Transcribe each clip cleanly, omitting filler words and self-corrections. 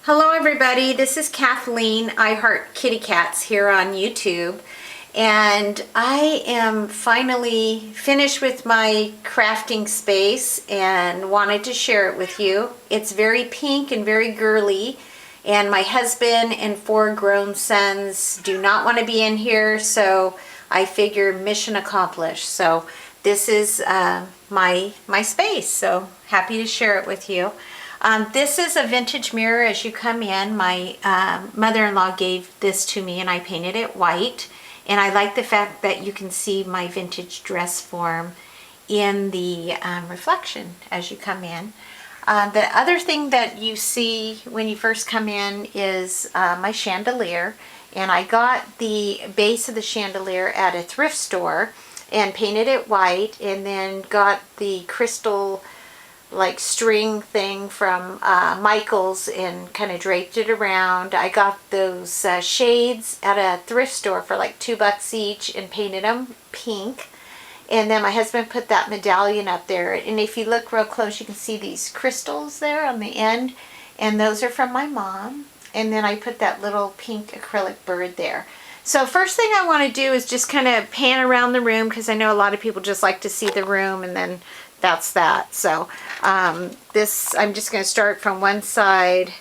Hello everybody, this is Kathleen, I Heart Kitty Cats here on YouTube, and I am finally finished with my crafting space and wanted to share it with you. It's very pink and very girly, and my husband and 4 grown sons do not want to be in here, so I figure mission accomplished. So this is my space, so happy to share it with you. This is a vintage mirror as you come in. My mother-in-law gave this to me and I painted it white. And I like the fact that you can see my vintage dress form in the reflection as you come in. The other thing that you see when you first come in is my chandelier. And I got the base of the chandelier at a thrift store and painted it white, and then got the crystal like string thing from Michael's and kind of draped it around. I got those shades at a thrift store for like $2 each and painted them pink. And then my husband put that medallion up there, and if you look real close you can see these crystals there on the end, and those are from my mom. And then I put that little pink acrylic bird there. So first thing I want to do is just kind of pan around the room, because I know a lot of people just like to see the room and then that's that. So I'm just going to start from one side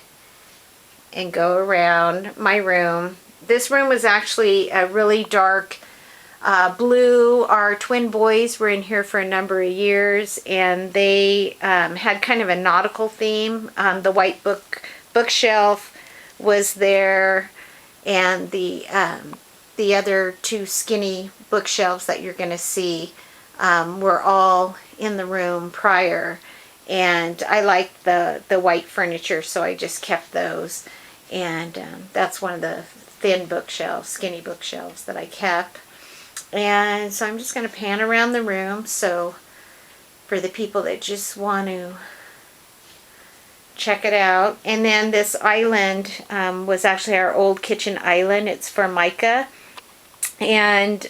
and go around my room. This room was actually a really dark blue. Our twin boys were in here for a number of years, and they had kind of a nautical theme. The white bookshelf was there, and the other 2 skinny bookshelves that you're going to see were all in the room prior, and I liked the white furniture, so I just kept those. And that's one of the thin bookshelves, skinny bookshelves that I kept. And so I'm just going to pan around the room, so for the people that just want to check it out. And then this island was actually our old kitchen island. It's Formica, and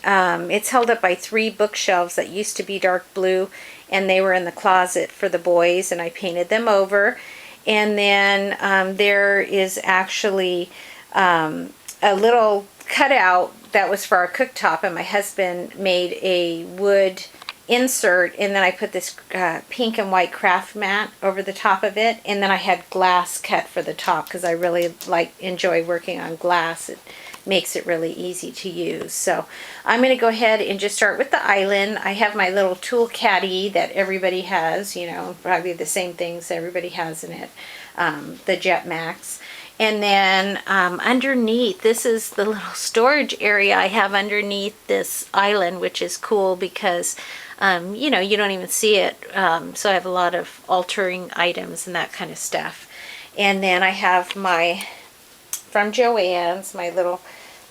it's held up by 3 bookshelves that used to be dark blue, and they were in the closet for the boys, and I painted them over. And then there is actually a little cutout that was for our cooktop, and my husband made a wood insert, and then I put this pink and white craft mat over the top of it, and then I had glass cut for the top because I really enjoy working on glass. It makes it really easy to use. So I'm going to go ahead and just start with the island. I have my little tool caddy that everybody has, you know, probably the same things everybody has in it, the Jet Max. And then underneath, this is the little storage area I have underneath this island, which is cool because you know, you don't even see it. So I have a lot of altering items and that kind of stuff. And then I have my, from Joann's, my little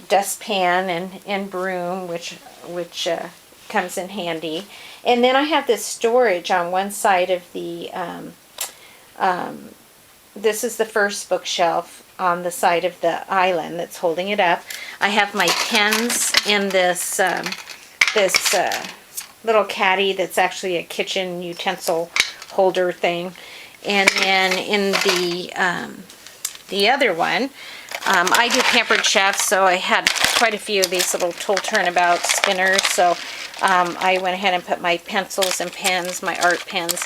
dustpan and broom, which comes in handy. And then I have this storage on one side of the, this is the first bookshelf on the side of the island that's holding it up. I have my pens in this, little caddy that's actually a kitchen utensil holder thing. And then in the other one, I do Pampered Chef, so I had quite a few of these little tool turnabout spinners. So I went ahead and put my pencils and pens, my art pens,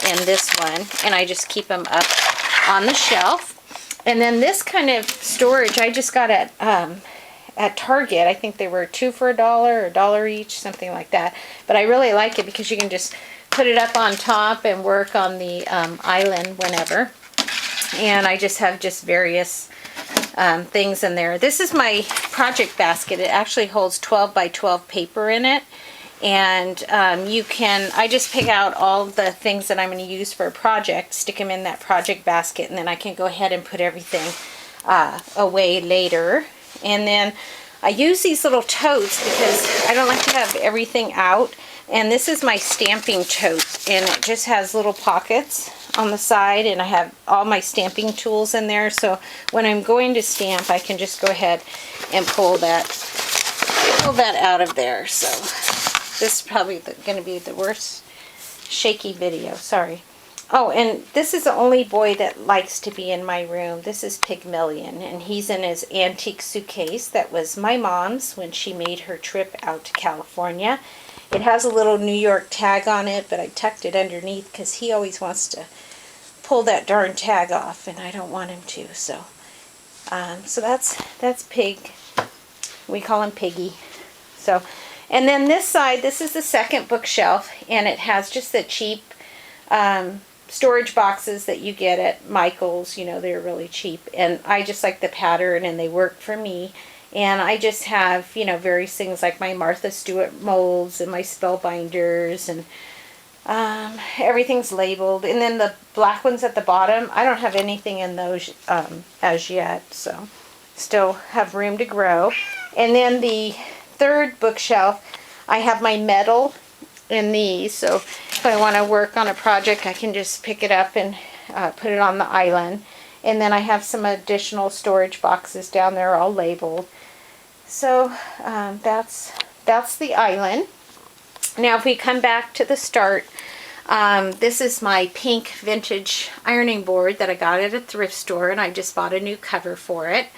in this one, and I just keep them up on the shelf. And then this kind of storage I just got at Target. I think they were 2 for $1 or $1 each, something like that. But I really like it because you can just put it up on top and work on the island whenever. And I just have various things in there. This is my project basket. It actually holds 12 by 12 paper in it. And I just pick out all the things that I'm going to use for a project, stick them in that project basket, and then I can go ahead and put everything away later. And then I use these little totes because I don't like to have everything out. And this is my stamping tote, and it just has little pockets on the side, and I have all my stamping tools in there. So when I'm going to stamp, I can just go ahead and pull that out of there. So this is probably going to be the worst shaky video, sorry. Oh, and this is the only boy that likes to be in my room. This is Pygmalion, and he's in his antique suitcase that was my mom's when she made her trip out to California. It has a little New York tag on it, but I tucked it underneath because he always wants to pull that darn tag off, and I don't want him to. So that's Pig. We call him Piggy. So, and then this side, this is the second bookshelf, and it has just the cheap storage boxes that you get at Michael's. You know, they're really cheap, and I just like the pattern, and they work for me. And I just have, you know, various things like my Martha Stewart molds and my spellbinders, and everything's labeled. And then the black ones at the bottom, I don't have anything in those as yet, so still have room to grow. And then the third bookshelf, I have my metal in these, so if I want to work on a project, I can just pick it up and put it on the island. And then I have some additional storage boxes down there all labeled. So that's the island. Now if we come back to the start, this is my pink vintage ironing board that I got at a thrift store, and I just bought a new cover for it,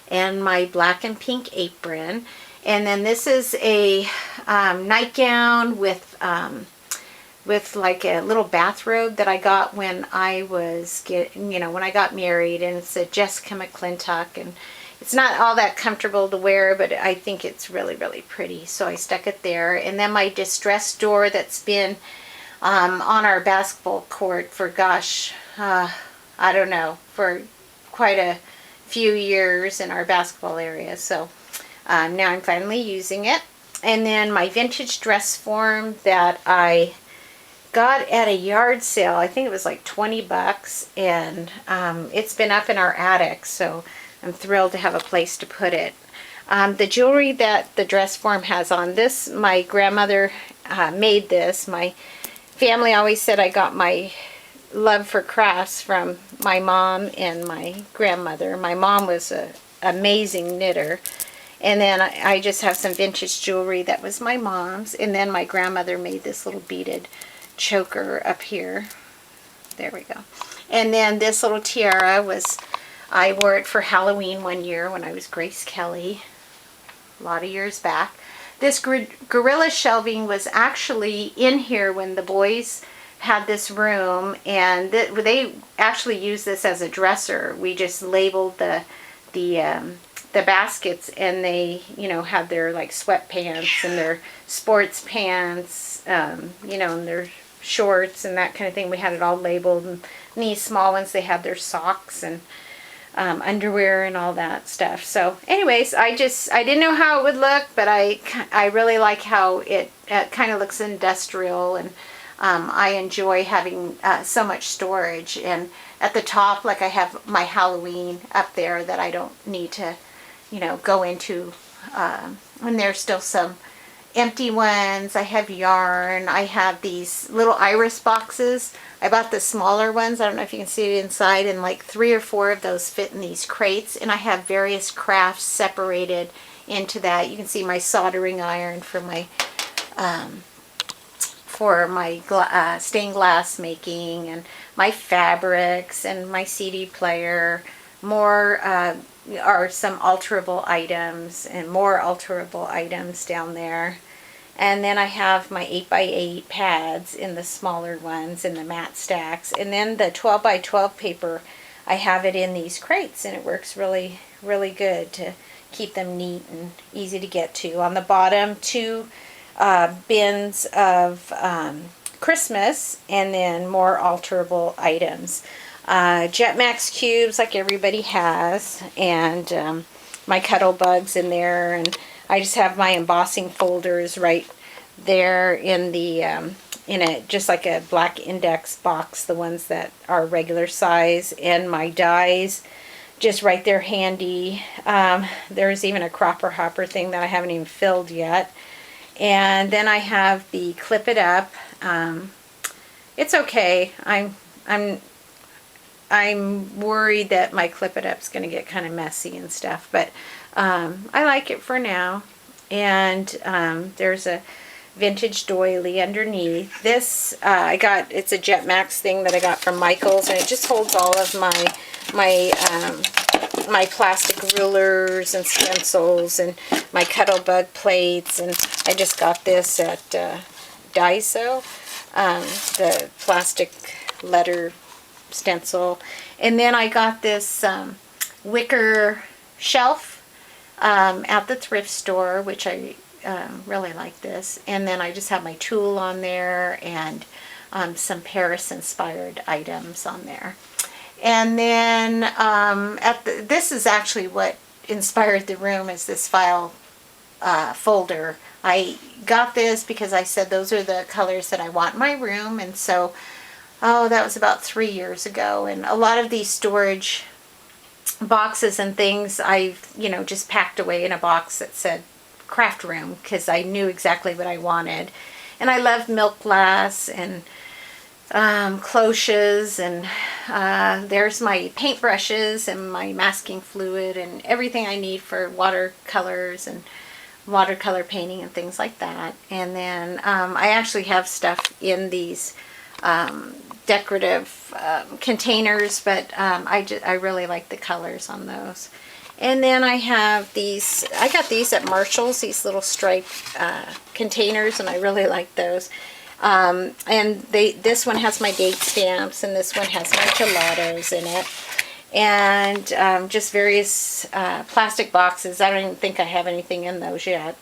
and my black and pink apron. And then this is a nightgown with like a little bathrobe that I got when I was when I got married, and it's a Jessica McClintock, and it's not all that comfortable to wear, but I think it's really, really pretty, so I stuck it there. And then my distress door that's been on our basketball court for, gosh, I don't know, for quite a few years in our basketball area, so now I'm finally using it. And then my vintage dress form that I got at a yard sale, I think it was like 20 bucks, and it's been up in our attic, so I'm thrilled to have a place to put it. The jewelry that the dress form has on this, my grandmother made this. My family always said I got my love for crafts from my mom and my grandmother. My mom was an amazing knitter. And then I just have some vintage jewelry that was my mom's. And then my grandmother made this little beaded choker up here. There we go. And then this little tiara was, I wore it for Halloween one year when I was Grace Kelly, a lot of years back. This gorilla shelving was actually in here when the boys had this room, and they actually used this as a dresser. We just labeled the baskets, and they, you know, had their like sweatpants and their sports pants, you know, and their shorts and that kind of thing. We had it all labeled. And these small ones, they had their socks and underwear and all that stuff. So anyways, I didn't know how it would look, but I really like how it kind of looks industrial, and I enjoy having so much storage. And at the top, like, I have my Halloween up there that I don't need to, you know, go into, and there's still some empty ones. I have yarn. I have these little iris boxes. I bought the smaller ones. I don't know if you can see it inside, and like 3 or 4 of those fit in these crates, and I have various crafts separated into that. You can see my soldering iron for my stained glass making, and my fabrics, and my CD player. More are some alterable items, and more alterable items down there. And then I have my 8x8 pads in the smaller ones, and the mat stacks. And then the 12x12 paper, I have it in these crates, and it works really, really good to keep them neat and easy to get to. On the bottom, 2 bins of Christmas, and then more alterable items. Jetmax cubes, like everybody has, and my cuddle bugs in there, and I just have my embossing folders right there in the just like a black index box, the ones that are regular size, and my dies just right there handy. There's even a cropper hopper thing that I haven't even filled yet. And then I have the Clip It Up. It's okay. I'm worried that my Clip It Up's going to get kind of messy and stuff, but I like it for now. And there's a vintage doily underneath. This it's a Jet Max thing that I got from Michael's, and it just holds all of my plastic rulers and stencils and my Cuttlebug plates. And I just got this at Daiso, the plastic letter stencil. And then I got this wicker shelf at the thrift store, which I really like this. And then I just have my tulle on there and some Paris inspired items on there. And then this is actually what inspired the room, is this file folder. I got this because I said those are the colors that I want in my room, and so that was about 3 years ago. And a lot of these storage boxes and things I've just packed away in a box that said craft room, because I knew exactly what I wanted. And I love milk glass and cloches, and there's my paintbrushes and my masking fluid and everything I need for watercolors and watercolor painting and things like that. And then I actually have stuff in these decorative containers, but I really like the colors on those. And then I have these, I got these at Marshall's, these little striped containers, and I really like those. And this one has my date stamps, and this one has my gelatos in it, and just various plastic boxes. I don't even think I have anything in those yet.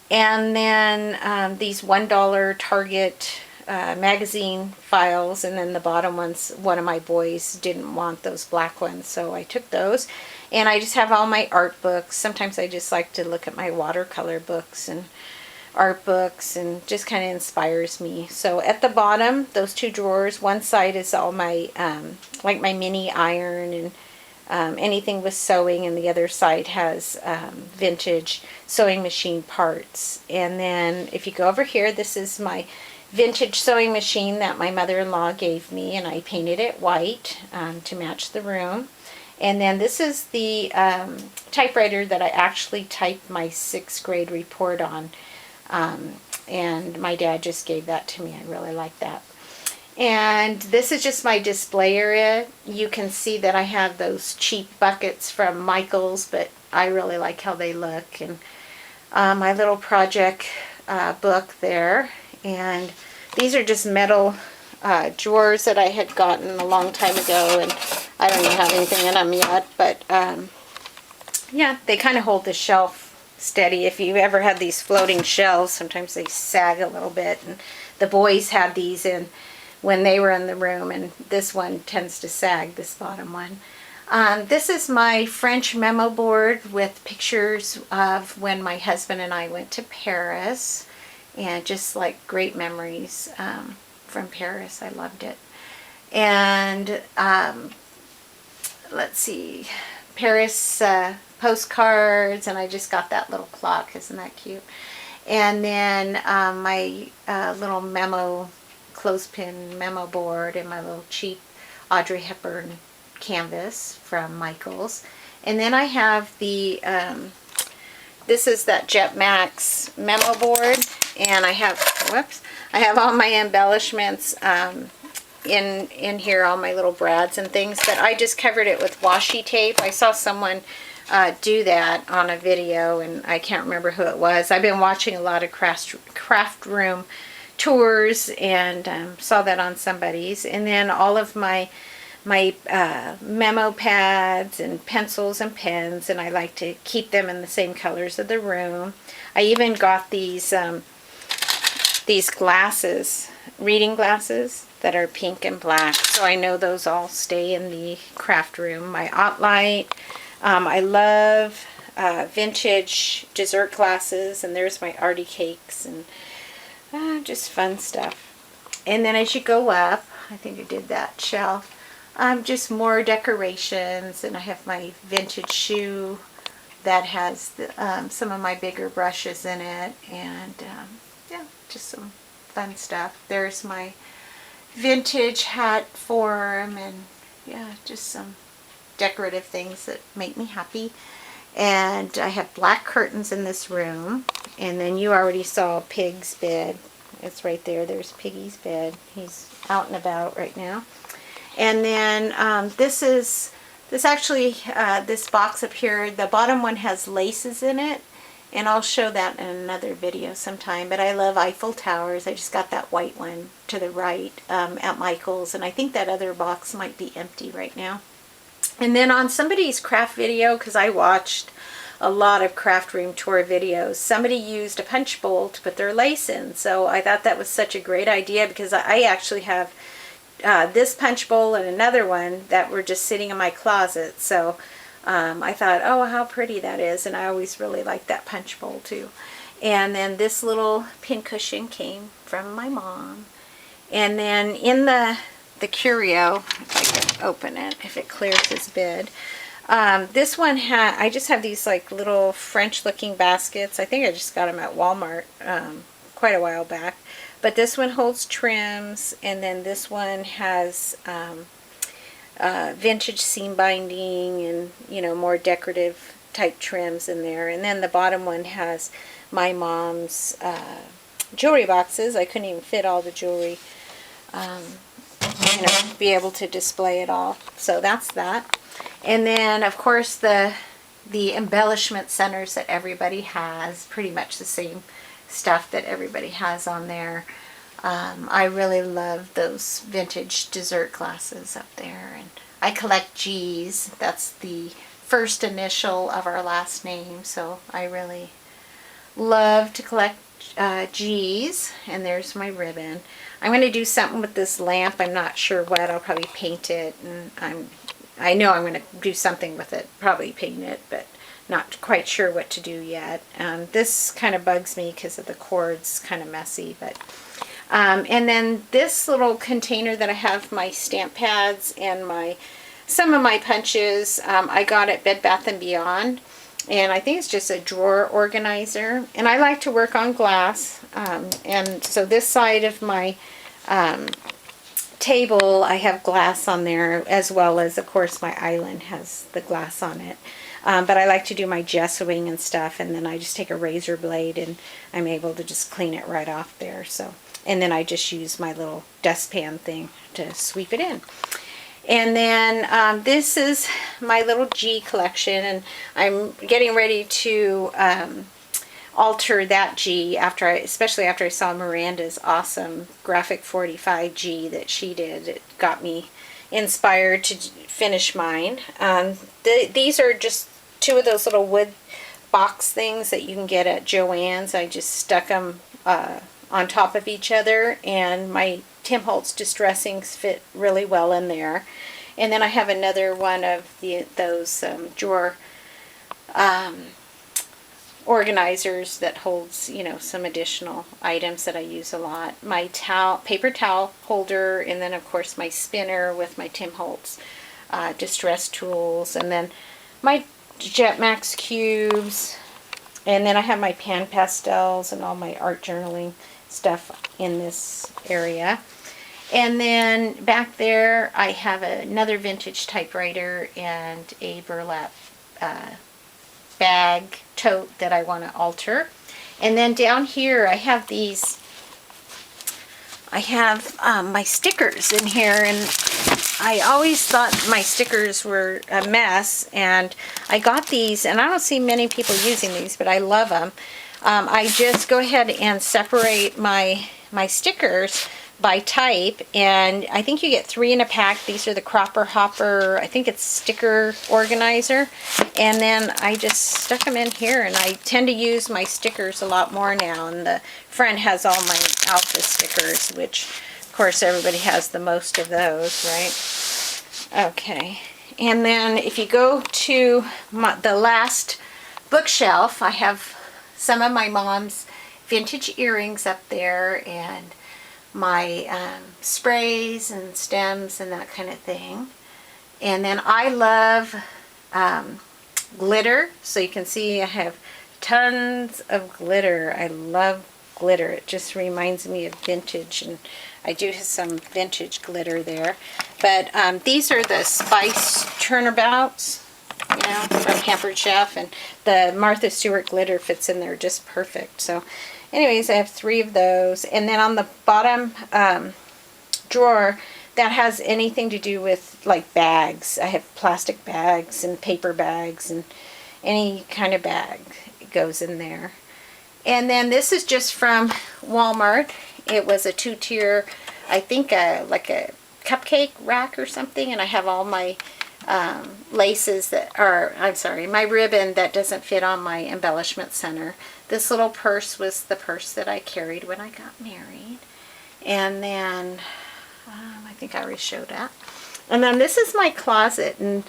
And then these $1 Target magazine files, and then the bottom ones, one of my boys didn't want those black ones, so I took those. And I just have all my art books. Sometimes I just like to look at my watercolor books and art books, and just kind of inspires me. So at the bottom, those two drawers, one side is all my like my mini iron and anything with sewing, and the other side has vintage sewing machine parts. And then if you go over here, this is my vintage sewing machine that my mother-in-law gave me, and I painted it white to match the room. And then this is the typewriter that I actually typed my 6th grade report on. And my dad just gave that to me. I really like that. And this is just my display area. You can see that I have those cheap buckets from Michael's, but I really like how they look. And my little project book there. And these are just metal drawers that I had gotten a long time ago, and I don't even have anything in them yet, but yeah, they kind of hold the shelf steady. If you've ever had these floating shelves, sometimes they sag a little bit, and the boys had these in when they were in the room, and this one tends to sag, this bottom one. This is my French memo board with pictures of when my husband and I went to Paris, and just like great memories from Paris. I loved it. And let's see, Paris postcards, and I just got that little clock. Isn't that cute? And then my little memo, clothespin memo board, and my little cheap Audrey Hepburn canvas from Michael's. And then I have the this is that Jet Max memo board, and I have, whoops, I have all my embellishments in here, all my little brads and things, but I just covered it with washi tape. I saw someone do that on a video, and I can't remember who it was. I've been watching a lot of craft room tours, and saw that on somebody's. And then all of my memo pads and pencils and pens, and I like to keep them in the same colors of the room. I even got these glasses, reading glasses, that are pink and black, so I know those all stay in the craft room. My Ottlight, I love vintage dessert glasses, and there's my Artie cakes, and just fun stuff. And then as you go up, I think I did that shelf, just more decorations, and I have my vintage shoe that has some of my bigger brushes in it, and yeah, just some fun stuff. There's my vintage hat form, and yeah, just some decorative things that make me happy. And I have black curtains in this room. And then you already saw Pig's bed. It's right there. There's Piggy's bed. He's out and about right now. And then this box up here, the bottom one has laces in it. And I'll show that in another video sometime. But I love Eiffel Towers. I just got that white one to the right at Michael's. And I think that other box might be empty right now. And then on somebody's craft video, because I watched a lot of craft room tour videos, somebody used a punch bowl to put their lace in. So I thought that was such a great idea, because I actually have this punch bowl and another one that were just sitting in my closet. So I thought, oh, how pretty that is. And I always really like that punch bowl too. And then this little pincushion came from my mom. And then in the curio, if I can open it, if it clears this bed, this one I just have these like little French looking baskets. I think I just got them at Walmart quite a while back. But this one holds trims, and then this one has vintage seam binding and, you know, more decorative type trims in there. And then the bottom one has my mom's jewelry boxes. I couldn't even fit all the jewelry, you know, be able to display it all. So that's that. And then, of course, the embellishment centers that everybody has, pretty much the same stuff that everybody has on there. I really love those vintage dessert glasses up there. And I collect G's. That's the first initial of our last name. So I really love to collect G's. And there's my ribbon. I'm going to do something with this lamp. I'm not sure what. I'll probably paint it. And I know I'm going to do something with it. Probably paint it, but not quite sure what to do yet. This kind of bugs me because of the cords, kind of messy. But and then this little container that I have my stamp pads and some of my punches, I got at Bed Bath & Beyond. And I think it's just a drawer organizer. And I like to work on glass. And so this side of my table, I have glass on there, as well as, of course, my island has the glass on it. But I like to do my gessoing and stuff, and then I just take a razor blade and I'm able to just clean it right off there. So, and then I just use my little dustpan thing to sweep it in. And then this is my little G collection, and I'm getting ready to alter that G especially after I saw Miranda's awesome graphic 45 G that she did. It got me inspired to finish mine. These are just two of those little wood box things that you can get at Joann's. I just stuck them on top of each other, and my Tim Holtz distressings fit really well in there. And then I have another one of those drawer organizers that holds, you know, some additional items that I use a lot. My paper towel holder, and then of course my spinner with my Tim Holtz distress tools, and then my Jetmax cubes, and then I have my pan pastels and all my art journaling stuff in this area. And then back there I have another vintage typewriter and a burlap bag tote that I want to alter. And then down here I have these, my stickers in here, and I always thought my stickers were a mess, and I got these, and I don't see many people using these, but I love them. I just go ahead and separate my stickers by type, and I think you get 3 in a pack. These are the Cropper Hopper, I think it's sticker organizer, and then I just stuck them in here, and I tend to use my stickers a lot more now. And the front has all my Alpha stickers, which of course everybody has the most of those, right? Okay, and then if you go to the last bookshelf, I have some of my mom's vintage earrings up there, and my sprays and stems and that kind of thing. And then I love glitter, so you can see I have tons of glitter. I love glitter. It just reminds me of vintage, and I do have some vintage glitter there. But these are the spice turnabouts, you know, from Pampered Chef, and the Martha Stewart glitter fits in there just perfect. So anyways, I have 3 of those. And then on the bottom drawer, that has anything to do with like bags. I have plastic bags and paper bags and any kind of bag goes in there. And then this is just from Walmart. It was a 2-tier, I think like a cupcake rack or something, and I have all my laces that are, I'm sorry, my ribbon that doesn't fit on my embellishment center. This little purse was the purse that I carried when I got married. And then, I think I already showed that. And then this is my closet, and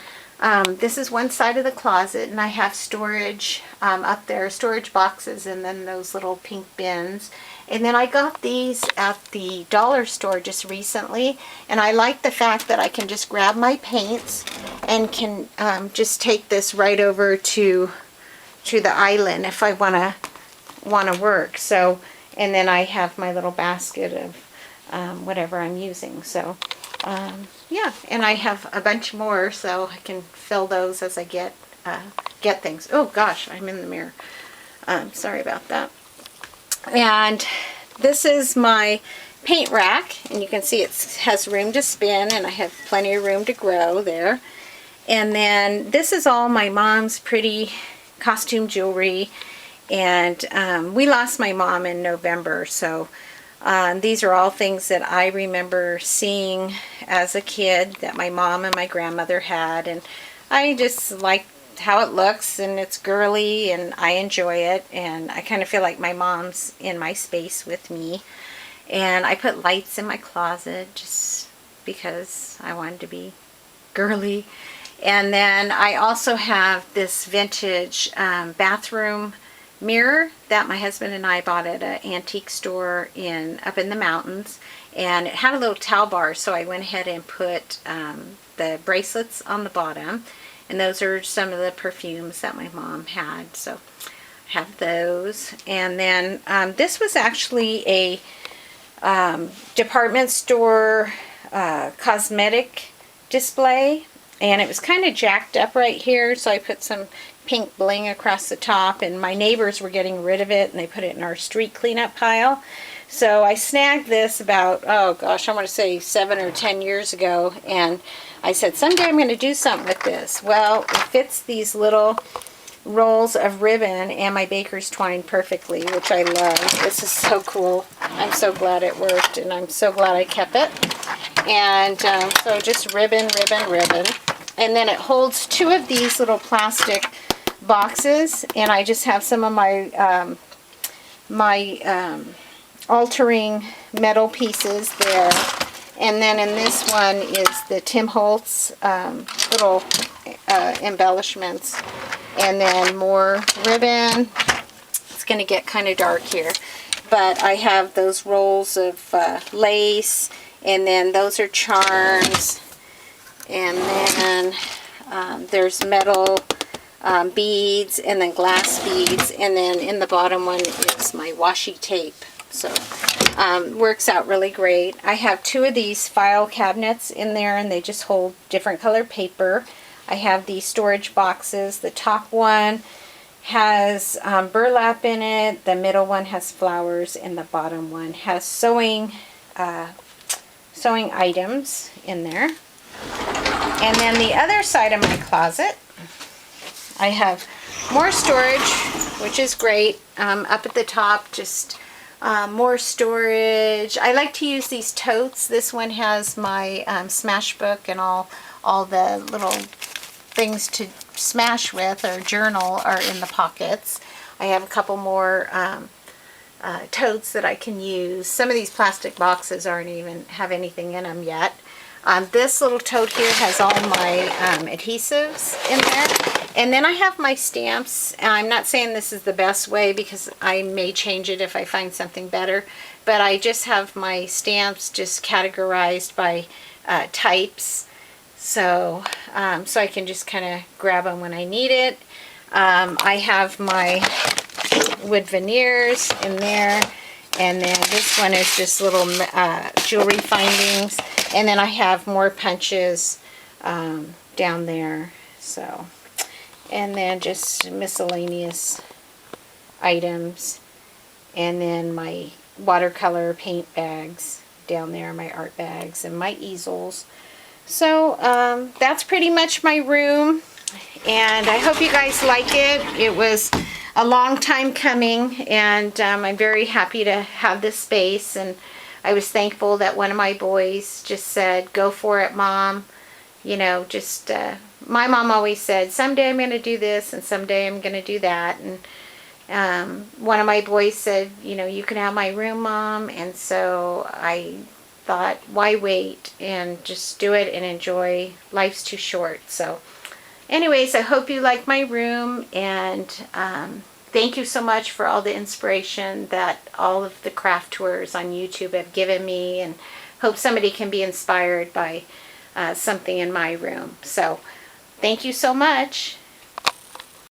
this is one side of the closet, and I have storage up there, storage boxes, and then those little pink bins. And then I got these at the dollar store just recently, and I like the fact that I can just grab my paints and can just take this right over to the island if I want to work. So, and then I have my little basket of whatever I'm using. So yeah, and I have a bunch more, so I can fill those as I get things. Oh gosh, I'm in the mirror. Sorry about that. And this is my paint rack, and you can see it has room to spin, and I have plenty of room to grow there. And then this is all my mom's pretty costume jewelry, and we lost my mom in November, so these are all things that I remember seeing as a kid that my mom and my grandmother had, and I just like how it looks, and it's girly, and I enjoy it, and I kind of feel like my mom's in my space with me. And I put lights in my closet just because I wanted to be girly. And then I also have this vintage bathroom mirror that my husband and I bought at an antique store up in the mountains, and it had a little towel bar, so I went ahead and put the bracelets on the bottom, and those are some of the perfumes that my mom had, so I have those. And then this was actually a department store cosmetic display, and it was kind of jacked up right here, so I put some pink bling across the top, and my neighbors were getting rid of it, and they put it in our street cleanup pile. So I snagged this about, oh gosh, I want to say 7 or 10 years ago, and I said, someday I'm going to do something with this. Well, it fits these little rolls of ribbon and my baker's twine perfectly, which I love. This is so cool. I'm so glad it worked, and I'm so glad I kept it. And so just ribbon, ribbon, ribbon. And then it holds 2 of these little plastic boxes, and I just have some of my altering metal pieces there. And then in this one is the Tim Holtz little embellishments, and then more ribbon. It's going to get kind of dark here, but I have those rolls of lace, and then those are charms, and then there's metal beads, and then glass beads, and then in the bottom one is my washi tape. So works out really great. I have 2 of these file cabinets in there, and they just hold different color paper. I have these storage boxes. The top one has burlap in it, the middle one has flowers, and the bottom one has sewing items in there. And then the other side of my closet, I have more storage, which is great. Up at the top, just more storage. I like to use these totes. This one has my smash book and all the little things to smash with or journal are in the pockets. I have a couple more totes that I can use. Some of these plastic boxes aren't even have anything in them yet. This little tote here has all my adhesives in there. And then I have my stamps. I'm not saying this is the best way because I may change it if I find something better. But I just have my stamps just categorized by types. So, so I can just kind of grab them when I need it. I have my wood veneers in there. And then this one is just little jewelry findings. And then I have more punches down there. So, And then just miscellaneous items. And then my watercolor paint bags down there, my art bags, and my easels. So that's pretty much my room, and I hope you guys like it. It was a long time coming, and I'm very happy to have this space, and I was thankful that one of my boys just said, "Go for it, Mom." You know, just my mom always said, someday I'm going to do this and someday I'm going to do that, and one of my boys said, you know, you can have my room, Mom. And so I thought, why wait, and just do it and enjoy. Life's too short. So anyways, I hope you like my room, and thank you so much for all the inspiration that all of the craft tours on YouTube have given me, and hope somebody can be inspired by something in my room. So thank you so much.